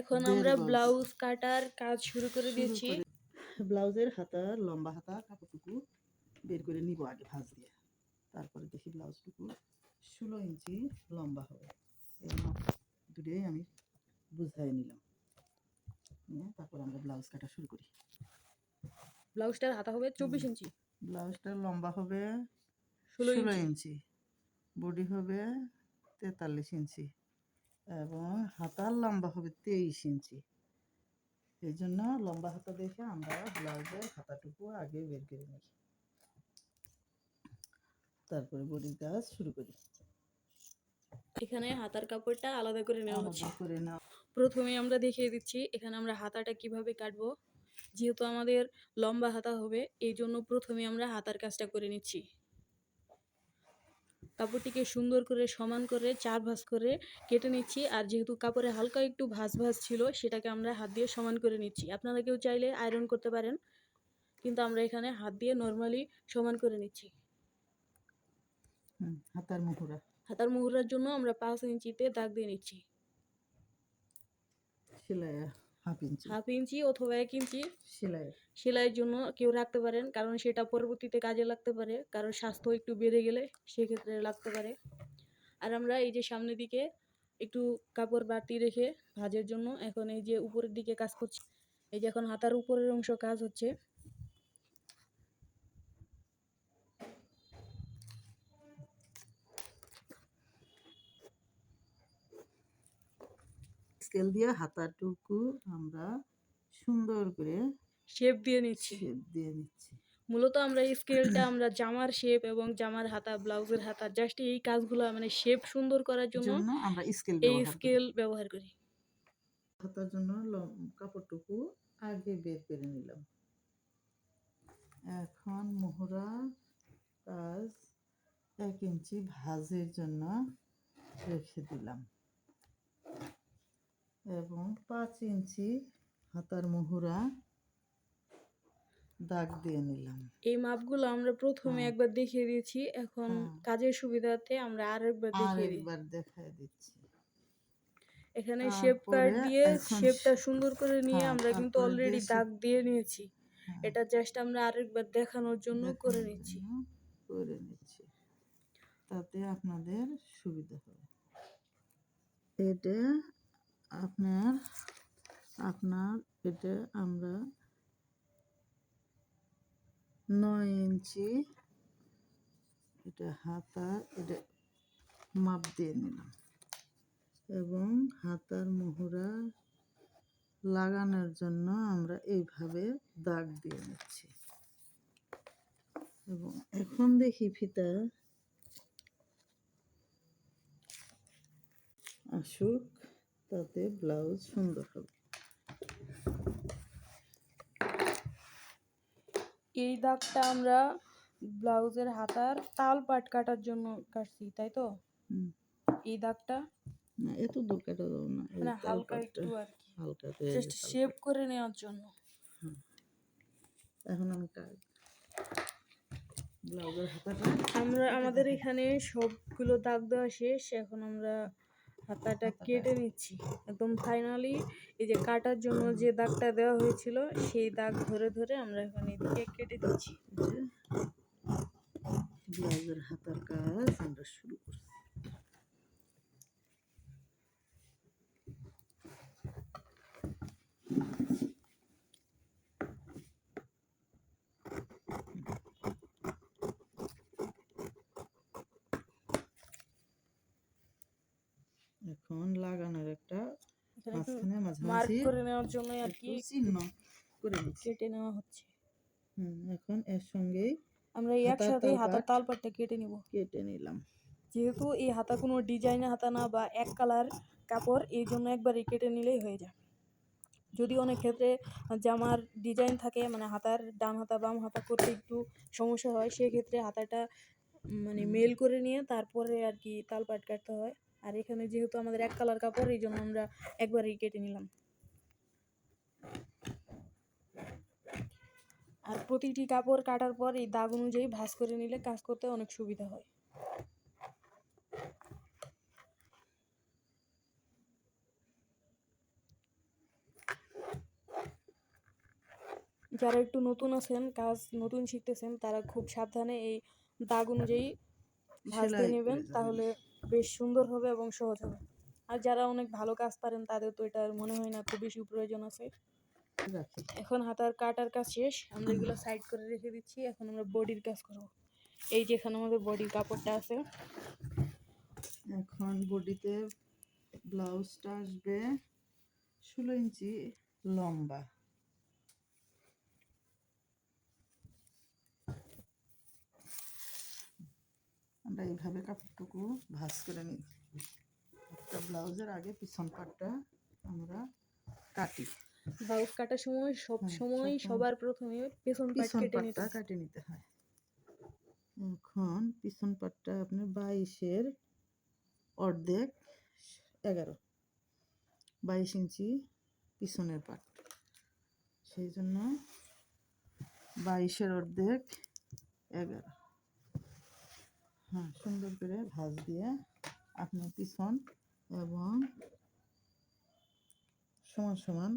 এখন আমরা ব্লাউজ কাটার কাজ শুরু করে দিয়েছি। ব্লাউজের হাতার লম্বা হাতা কাপড়টুকু বের করে নিব আগে ভাঁজ দিয়ে, তারপরে দেখি ব্লাউজটুকু 16 ইঞ্চি লম্বা হবে। এই মাপ দুটোই আমি বুঝাই নিলাম, তারপর আমরা ব্লাউজ কাটা শুরু করি। ব্লাউজটার হাতা হবে 24 ইঞ্চি, ব্লাউজটার লম্বা হবে 16 ইঞ্চি, বডি হবে 43 ইঞ্চি এবং হাতার লম্বা হবে 23 ইঞ্চি। এই জন্য লম্বা হাতা দেখে আমরা ব্লাউজের হাতাটুকু আগে বের করে নিই, তারপরে বডির কাজ শুরু করি। এখানে হাতার কাপড়টা আলাদা করে নেওয়া হচ্ছে। প্রথমে আমরা দেখিয়ে দিচ্ছি এখানে আমরা হাতাটা কিভাবে কাটবো। যেহেতু আমাদের লম্বা হাতা হবে, এই জন্য প্রথমে আমরা হাতার কাজটা করে নিচ্ছি। কাপড়টিকে সুন্দর করে সমান করে 4 ভাঁজ করে কেটে নিচ্ছি। আর যেহেতু কাপড়ে হালকা একটু ভাঁজ ভাঁজ ছিল, সেটাকে আমরা হাত দিয়ে সমান করে নিচ্ছি। আপনারা কেউ চাইলে আয়রন করতে পারেন, কিন্তু আমরা এখানে হাত দিয়ে নর্মালি সমান করে নিচ্ছি। হাতার মুহুরার জন্য আমরা 5 ইঞ্চিতে দাগ দিয়ে নিচ্ছি। সেলাই হাফ ইঞ্চি অথবা 1 ইঞ্চি সেলাইয়ের জন্য কেউ রাখতে পারেন, কারণ সেটা পরবর্তীতে কাজে লাগতে পারে, কারণ স্বাস্থ্য একটু বেড়ে গেলে সেক্ষেত্রে লাগতে পারে। আর আমরা এই যে সামনের দিকে একটু কাপড় বাড়তি রেখে ভাঁজের জন্য এখন এই যে উপরের দিকে কাজ করছি। এই যে এখন হাতার উপরের অংশ কাজ হচ্ছে। স্কেল দিয়ে হাতাটুকু আমরা সুন্দর করে শেপ দিয়ে নিচ্ছি। মূলত আমরা এই স্কেলটা আমরা জামার শেপ এবং জামার হাতা, ব্লাউজের হাতা, জাস্ট এই কাজগুলো মানে শেপ সুন্দর করার জন্য আমরা এই স্কেল ব্যবহার করি। হাতার জন্য কাপড়টুকু আগে বের করে নিলাম। এখন মোহরা কাজ 1 ইঞ্চি ভাঁজের জন্য রেখে দিলাম এবং 5 ইঞ্চি হাতার মোহরা দাগ দিয়ে নিলাম। এই মাপগুলো আমরা প্রথমে একবার দেখিয়ে দিয়েছি, এখন কাজের সুবিধার্থে আমরা আরেকবার দেখাই দিচ্ছি। এখানে শেপ কাট দিয়ে শেপটা সুন্দর করে নিয়ে আমরা কিন্তু অলরেডি দাগ দিয়ে নিয়েছি। এটা জাস্ট আমরা আরেকবার দেখানোর জন্য করে নিচ্ছি, তাতে আপনাদের সুবিধা হবে। এটা আপনার এটা আমরা 9 ইঞ্চি এটা হাতা এটা মাপ দিয়ে নিলাম এবং হাতার মোহরা লাগানোর জন্য আমরা এইভাবে দাগ দিয়ে নিচ্ছি। এবং এখন দেখি ফিতা আসুক, তাতে ব্লাউজ সুন্দর হবে। এই দাগটা আমরা ব্লাউজের হাতার তাল পাট কাটার জন্য কাটছি, তাই তো? এই দাগটা না, এত দূর কাটা যাবে না, মানে হালকা একটু আর কি, হালকা জাস্ট শেপ করে নেওয়ার জন্য। এখন আমি ব্লাউজের হাতাটা আমাদের এখানে সবগুলো দাগ দেওয়া শেষ। এখন আমরা হাতাটা কেটে নিচ্ছি একদম ফাইনালি। এই যে কাটার জন্য যে দাগটা দেওয়া হয়েছিল, সেই দাগ ধরে ধরে আমরা এখন এদিকে কেটে দিচ্ছি। ব্লাউজের হাতার কাজ আমরা শুরু করছি। এখন লাগানোর একটা মার্ক করে নেওয়ার জন্য আর কি চিহ্ন করে কেটে নেওয়া হচ্ছে। এখন এর সঙ্গে আমরা একসাথে হাতার তালপাটটা কেটে নিলাম। যেহেতু এই হাতা কোনো ডিজাইনের হাতা না বা এক কালার কাপড়, এই জন্য একবারই কেটে নিলেই হয়ে যায়। যদি অনেক ক্ষেত্রে জামার ডিজাইন থাকে, মানে হাতার ডান হাতা বাম হাতা করতে একটু সমস্যা হয়, সেক্ষেত্রে হাতাটা মানে মেল করে নিয়ে তারপরে আর কি তালপাট কাটতে হয়। আর এখানে যেহেতু আমাদের এক কালার কাপড়, এই জন্য আমরা একবারই কেটে নিলাম। আর প্রতিটি কাপড় কাটার পর এই দাগ অনুযায়ী ভাঁজ করে নিলে কাজ করতে অনেক সুবিধা হয়। যারা একটু নতুন আছেন, কাজ নতুন শিখতেছেন, তারা খুব সাবধানে এই দাগ অনুযায়ী ভাঁজ দিয়ে সেলাই নেবেন, করে যাবেন। তাহলে বেশ সুন্দর হবে এবং সহজ হবে। আর যারা অনেক ভালো কাজ পারেন তাদের তো এটার মনে হয় না খুব বেশি প্রয়োজন আছে। রাখি। এখন হাতার কাটার কাজ শেষ, আমরা এগুলো সাইড করে রেখে দিচ্ছি। এখন আমরা বডির কাজ করব। এই যে এখানে আমাদের বডির কাপড়টা আছে। এখন বডিতে ব্লাউজটা আসবে 16 ইঞ্চি লম্বা। আমরা এইভাবে কাপড়টুকু ভাঁজ করে নিই। একটা ব্লাউজের আগে পিছন পাটটা আমরা কাটি। ব্লাউজ কাটার সময় সব হ্যাঁ, সময় সবসময় সবার প্রথমে পেছন পাট পিছন কেটে নিতে পাটটা হয়। কাটে নিতে হয়। এখন পিছন পাটটা আপনার 22-এর অর্ধেক 11, 22 ইঞ্চি পিছনের পাট, সেই জন্য 22-এর অর্ধেক 11। হ্যাঁ, সুন্দর করে ভাঁজ দিয়ে আপনার পিছন এবং সমান সমান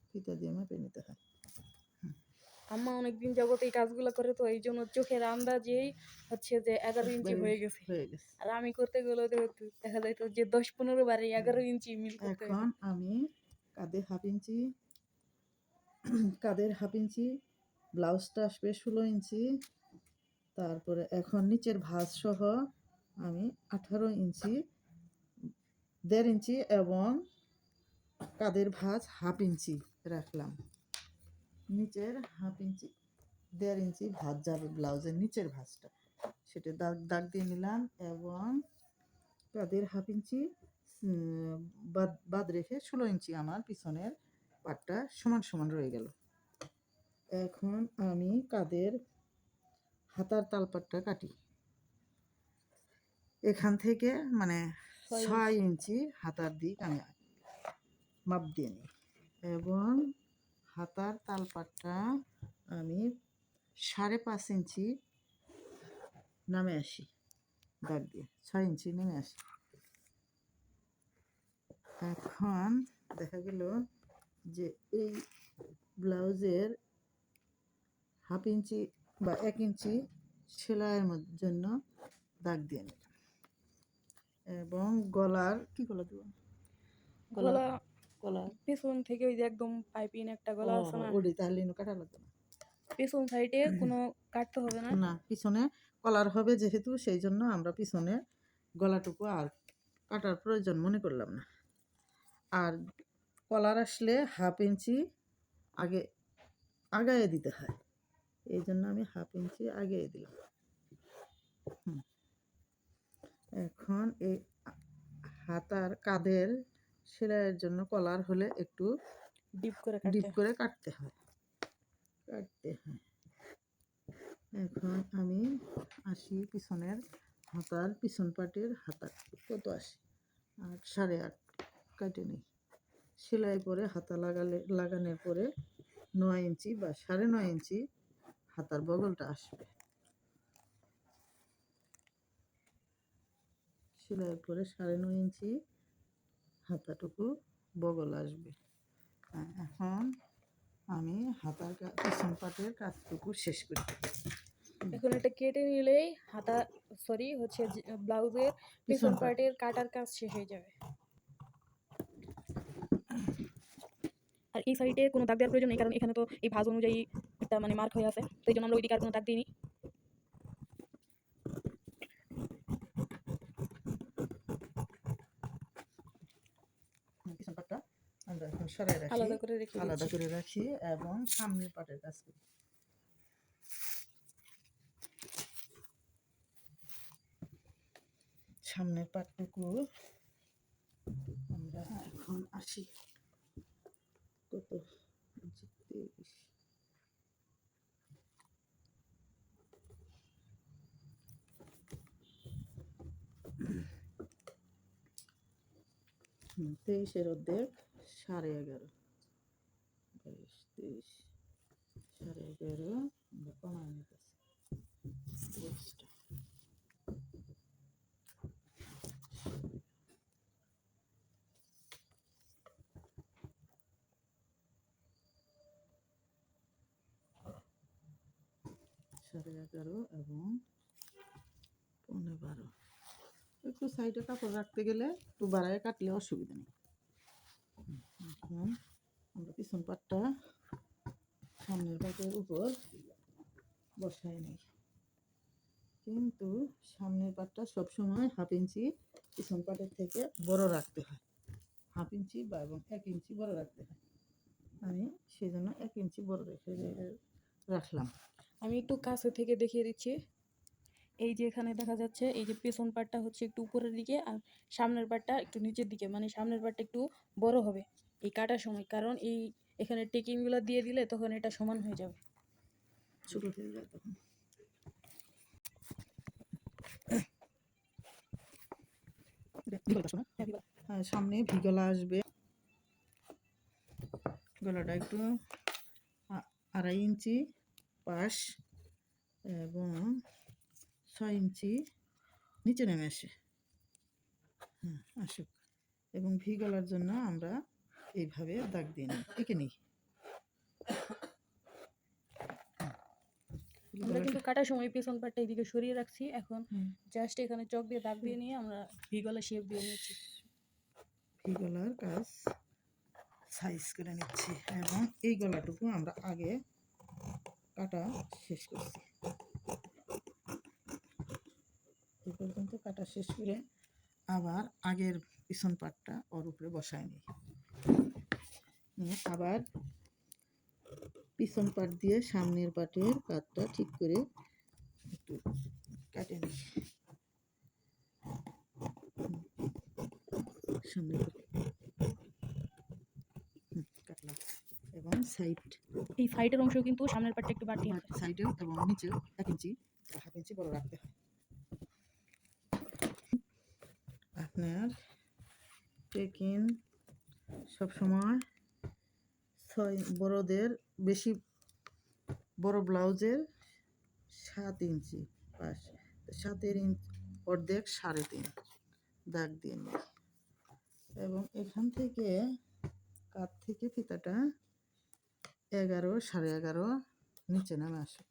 ফিতা দিয়ে মেপে নিতে হয়। আম্মা অনেকদিন যাবত এই কাজগুলো করে, তো এই জন্য চোখের আন্দাজেই হচ্ছে যে 11 ইঞ্চি একবারে হয়ে গেছে। হয়ে গেছে। আর আমি করতে গেলে দেখা যাইতো যে 10-15 বারে 11 ইঞ্চি মিল করতে হইতো। এখন আমি কাঁধে হাফ ইঞ্চি, কাঁধের হাফ ইঞ্চি, ব্লাউজটা আসবে 16 ইঞ্চি, তারপরে এখন নিচের ভাঁজ সহ আমি 18 ইঞ্চি, 1.5 ইঞ্চি এবং কাঁধের ভাঁজ হাফ ইঞ্চি রাখলাম। নিচের হাফ ইঞ্চি, 1.5 ইঞ্চি ভাঁজ যাবে ব্লাউজের নিচের ভাঁজটা, সেটা দাগ দাগ দিয়ে নিলাম এবং কাঁধের হাফ ইঞ্চি বাদ বাদ রেখে 16 ইঞ্চি আমার পিছনের পাটটা সমান সমান রয়ে গেল। এখন আমি কাঁধের হাতার তালপাটটা কাটি। এখান থেকে মানে 6 ইঞ্চি হাতার দিক আমি মাপ দিয়ে নিই এবং হাতার তালপাটটা আমি 5.5 ইঞ্চি নামে আসি, দাগ দিয়ে 6 ইঞ্চি নেমে আসি। এখন দেখা গেল যে এই ব্লাউজের হাফ ইঞ্চি বা 1 ইঞ্চি সেলাইয়ের জন্য দাগ দিয়ে নিলাম এবং গলার কি গলা দেব, গলা গলার পেছন থেকে ওই যে একদম পাইপিং একটা গলা আছে না, ওডি তাহলে কাটা লাগবে না। পেছন সাইডে কোনো কাটতে হবে না। না, পিছনে কলার হবে যেহেতু, সেই জন্য আমরা পিছনে গলাটুকু আর কাটার প্রয়োজন মনে করলাম না। আর কলার আসলে হাফ ইঞ্চি আগে আগায়ে দিতে হয়, এই জন্য আমি হাফ ইঞ্চি আগায়ে দিলাম। এখন এই হাতার কাঁধের সেলাইয়ের জন্য কলার হলে একটু ডিপ করে ডিপ কাটতে করে কাটতে হয়। এখন আমি আসি পিছনের হাতার, পিছন পাটের হাতা কত আসি 8, 8.5 কাটে নিই। সেলাই করে হাতা লাগানোর পরে 9 ইঞ্চি বা 9.5 ইঞ্চি হাতার বগলটা আসবে। সেলাই করে 9.5 ইঞ্চি হাতাটুকু বগল আসবে। এখন আমি হাতার পিছন পাটের কাজটুকু শেষ করি। এখন এটা কেটে নিলেই হাতা হচ্ছে ব্লাউজের পিছন পার্টের কাটার কাজ শেষ হয়ে যাবে। আর এই সাইডে কোনো দাগ দেওয়ার প্রয়োজন নেই, কারণ এখানে তো এই ভাঁজ অনুযায়ী একটা মানে মার্ক হয়ে আছে, তো এই জন্য আমরা ওই দিকে আর কোনো দাগ দিইনি। পিছন পাটটা আমরা এখন সরাই রাখি, আলাদা করে রেখে আলাদা দিচ্ছি। করে রাখি এবং সামনের পাটের কাজ করি। সামনের পাটটুকু আমরা এখন আসি কত 23, তেইশের অর্ধেক 11.5, 22, 23, 11.5 আমরা কমায় নিতেছি। 11.5 এবং 15.5। একটু সাইডে কাপড় রাখতে গেলে একটু বাড়ায় কাটলে অসুবিধা নেই। এখন আমরা পিছন পাটটা সামনের পাটের উপর বসাই নিই, কিন্তু সামনের পাটটা সবসময় 1/2 ইঞ্চি পিছন পাটের থেকে বড় রাখতে হয়। 1/2 ইঞ্চি বা এবং 1 ইঞ্চি বড় রাখতে হয়। আমি সেই জন্য 1 ইঞ্চি বড় রেখে রাখলাম। আমি একটু কাছে থেকে দেখিয়ে দিচ্ছি। এই যে এখানে দেখা যাচ্ছে, এই যে পেছন পাটটা হচ্ছে একটু উপরের দিকে আর সামনের পাটটা একটু নিচের দিকে, মানে সামনের পাটটা একটু বড় হবে এই কাটার সময়, কারণ এই এখানে টেকিংগুলো দিয়ে দিলে তখন এটা সমান হয়ে যাবে। ছোট হয়ে যায় তখন। সামনে ভি গলা আসবে, গলাটা একটু 2.5 ইঞ্চি পাশ এবং 6 ইঞ্চি নিচে নেমে আসে। আসুক। এবং ভি গলার জন্য আমরা এইভাবে দাগ দিয়ে নিই, এঁকে নিই। আমরা কিন্তু কাটার সময় পেছন পাটটা এদিকে সরিয়ে রাখছি, এখন জাস্ট এখানে চক দিয়ে দাগ দিয়ে নিয়ে আমরা ভি গলা শেপ দিয়ে নিচ্ছি। ভি গলার কাজ সাইজ করে নিচ্ছি এবং এই গলাটুকু আমরা আগে কাটা শেষ করছি। এই পর্যন্ত কাটা শেষ করে আবার আগের পিছন পাটটা ওর উপরে বসায় নিই, নিয়ে আবার পিছন পাট দিয়ে সামনের পাটের কাটটা ঠিক করে একটু কাটে নিই। সামনের কাটলাম এবং সাইড, এই সাইডের অংশ কিন্তু সামনের পাটটা একটু বাড়তি আছে, সাইডেও এবং নিচেও 1 ইঞ্চি বা 1/2 ইঞ্চি বড় রাখতে হয়। আপনার টেকিন সবসময় 6 বড়দের বেশি বড় ব্লাউজের 7 ইঞ্চি পাশ, 7 ইঞ্চি অর্ধেক 3.5 দাগ দিয়ে নিই এবং এখান থেকে কাত থেকে ফিতাটা 11 11.5 নিচে নামে আসুক,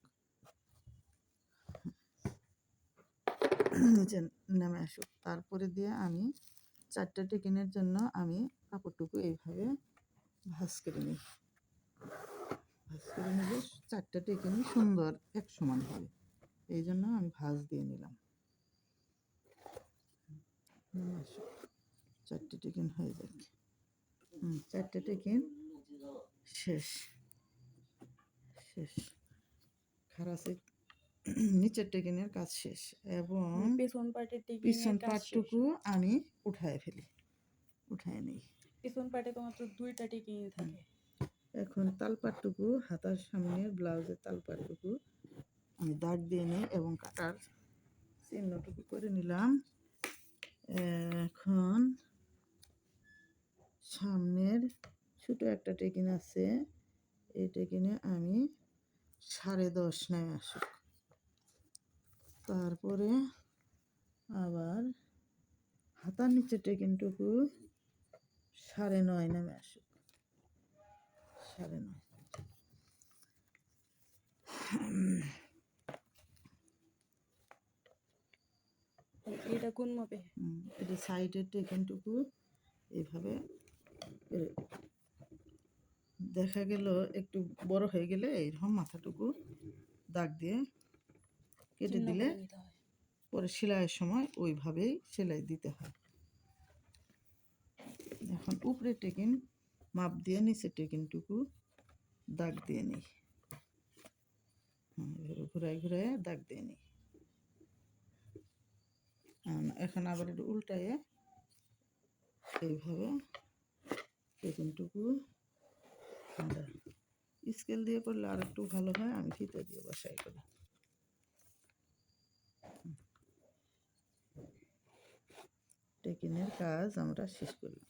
নিচে নেমে আসুক। তারপরে দিয়ে আমি 4টা টেকিনের জন্য আমি কাপড়টুকু এইভাবে ভাঁজ করে নিই। ভাঁজ করে নিলে 4টা টেকিনই সুন্দর এক সমান হবে, এই জন্য আমি ভাঁজ দিয়ে নিলাম। 4টে টেকিন হয়ে যাবে। 4টে টেকিন শেষ শেষ। খারাসের নিচের টেকিনের কাজ শেষ এবং পেছন পাটের পিছন পাটটুকু আমি উঠায় ফেলি, উঠায় নিই। পেছন পাটে তো মাত্র 2টা টেকিং থাকে। এখন তালপাটটুকু, হাতার সামনের ব্লাউজের তালপাটটুকু আমি দাগ দিয়ে নিই এবং কাটার চিহ্নটুকু করে নিলাম। এখন সামনের ছোট একটা টেকিন আছে, এই টেকিনে আমি 10.5 নেমে আসুক। তারপরে আবার হাতার নিচের টেকিনটুকু 9.5 নেমে আসুক, 9.5। এটা কোন মাপে? এটা সাইডের টেকিনটুকু এইভাবে দেখা গেল একটু বড় হয়ে গেলে এইরকম মাথাটুকু দাগ দিয়ে কেটে দিলে পরে সেলাইয়ের সময় ওইভাবেই সেলাই দিতে হয়। এখন উপরের টেকিন মাপ দিয়ে নিচের টেকিনটুকু দাগ দিয়ে নিই, ঘুরায় ঘুরায় দাগ দিয়ে নিই। এখন আবার একটু উল্টায়ে এইভাবে টেকিনটুকু স্কেল দিয়ে করলে আর একটু ভালো হয়, আমি ফিতে দিয়ে বসাই করি। টেকিনের কাজ আমরা শেষ করলাম।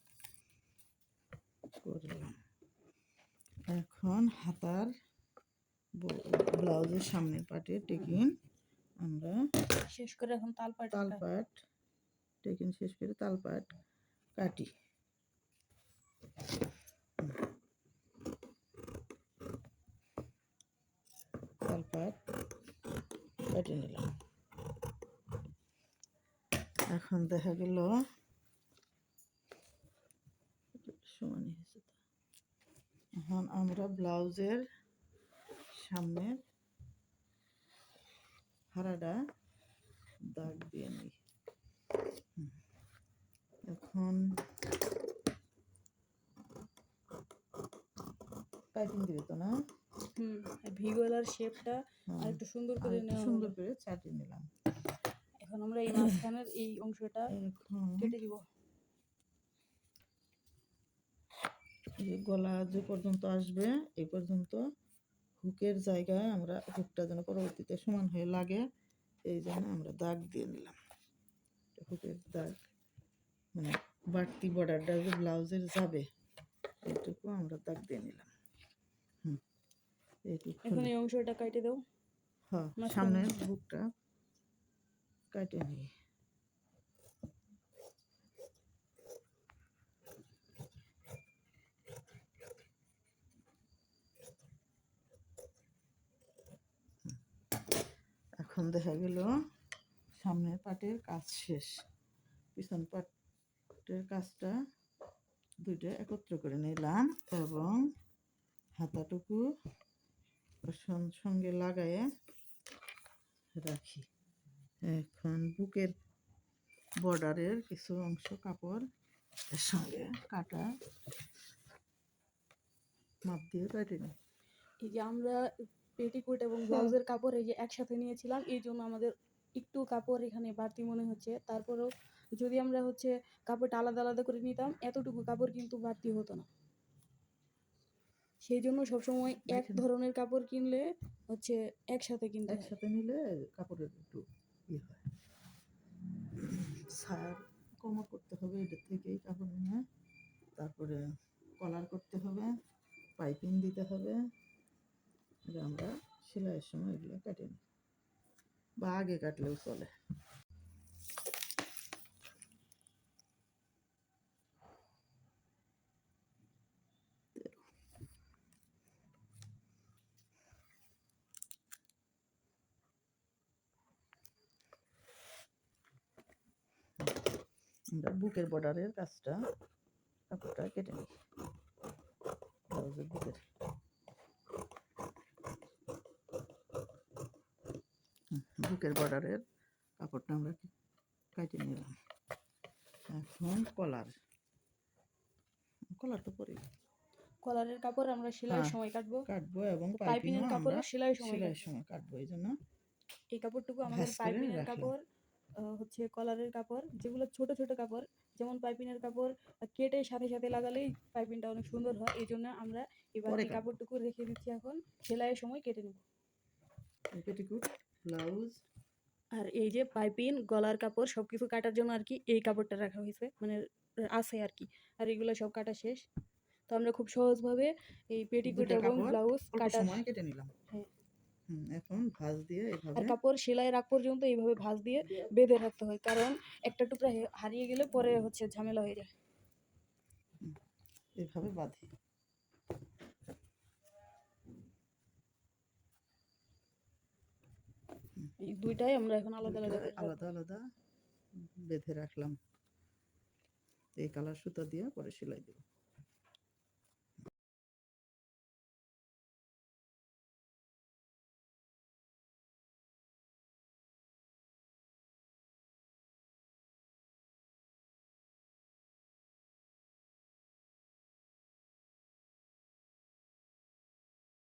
এখন হাতার ব্লাউজের সামনের পাটের টেকিন আমরা শেষ করে এখন তালপাট টেকিন শেষ করে তালপাট কাটি। তালপাট কেটে নিলাম। এখন দেখা গেল সমানই হয়েছে। এখন আমরা ব্লাউজের সামনের হারাটা দাগ দিয়ে নিই। এখন পাইপিং দিবে তো না? ভি গলার শেপটা হ্যাঁ, আর একটু সুন্দর আর করে একটু নেওয়া সুন্দর হলো। করে চাটিয়ে নিলাম। এখন আমরা এই মাঝখানের এই অংশটা এখন কেটে দিব। এই যে গলা যে পর্যন্ত আসবে এই পর্যন্ত হুকের জায়গায় আমরা হুকটা যেন পরবর্তীতে সমান হয়ে লাগে এই জন্য আমরা দাগ দিয়ে নিলাম। হুকের দাগ মানে বাড়তি বর্ডারটা যে ব্লাউজের যাবে এইটুকু আমরা দাগ দিয়ে নিলাম। এইটুকু এখন এই অংশটা কেটে দাও। হ্যাঁ, মাঝখানে। সামনের বুকটা কেটে নিই। এখন দেখা গেল সামনের পাটের কাজ শেষ, পিছন পাটের কাজটা দুইটা একত্র করে নিলাম এবং হাতাটুকু সঙ্গে লাগায়ে রাখি। এখন বুকের বর্ডারের কিছু অংশ কাপড় এর সঙ্গে কাটা মাপ দিয়ে কেটে নিই। এই যে আমরা পেটিকোট এবং ব্লাউজের কাপড় এই যে একসাথে নিয়েছিলাম, এই জন্য আমাদের একটু কাপড় এখানে বাড়তি মনে হচ্ছে। তারপরেও যদি আমরা হচ্ছে কাপড়টা আলাদা আলাদা করে নিতাম এতটুকু কাপড় কিন্তু বাড়তি হতো না। সেই জন্য সবসময় এক ধরনের কাপড় কিনলে হচ্ছে একসাথে কিনতে হয়। একসাথে নিলে কাপড়ের একটু ইয়ে হয়। ছাড় কমা করতে হবে, এটার থেকেই কাপড় নিয়ে তারপরে কলার করতে হবে, পাইপিং দিতে হবে। আমরা সেলাইয়ের সময় এগুলো কেটে নিই বা আগে কাটলেও চলে। আমরা বুকের বর্ডারের কাজটা কাপড়টা কেটে নিই ব্লাউজের বুকের। বুকের বর্ডারের কাপড়টা আমরা কেটে নিলাম। এখন কলার তো পরে কলারের কাপড় আমরা সেলাইয়ের সময় কাটবো এবং পাইপিংয়ের কাপড়ও সেলাইয়ের সময় কাটবো। এই জন্য এই কাপড়টুকু আমাদের পাইপিংয়ের কাপড় হচ্ছে কলারের কাপড়, যেগুলো ছোট ছোট কাপড় যেমন পাইপিংয়ের কাপড় কেটে সাথে সাথে লাগালেই পাইপিংটা অনেক সুন্দর হয়। এই জন্য আমরা এবার এই কাপড়টুকু রেখে দিচ্ছি, এখন সেলাইয়ের সময় কেটে নেব। পেটিকোট ব্লাউজ আর এই যে পাইপিং গলার কাপড় সব কিছু কাটার জন্য আর কি এই কাপড়টা রাখা হয়েছে, মানে আছে আর কি। আর এগুলো সব কাটা শেষ, তো আমরা খুব সহজভাবে এই পেটিকোট এবং ব্লাউজ কাটা সময় কেটে নিলাম। হ্যাঁ, এখন ভাঁজ দিয়ে এভাবে আর কাপড় সেলাই রাখ পর্যন্ত এইভাবে ভাঁজ দিয়ে বেঁধে রাখতে হয়, কারণ একটা টুকরা হারিয়ে গেলে পরে হচ্ছে ঝামেলা হয়ে যায়। এভাবে বাঁধি। এই দুইটাই আমরা এখন আলাদা আলাদা আলাদা আলাদা বেঁধে রাখলাম। এই কালার সুতা দিয়ে পরে সেলাই দেব।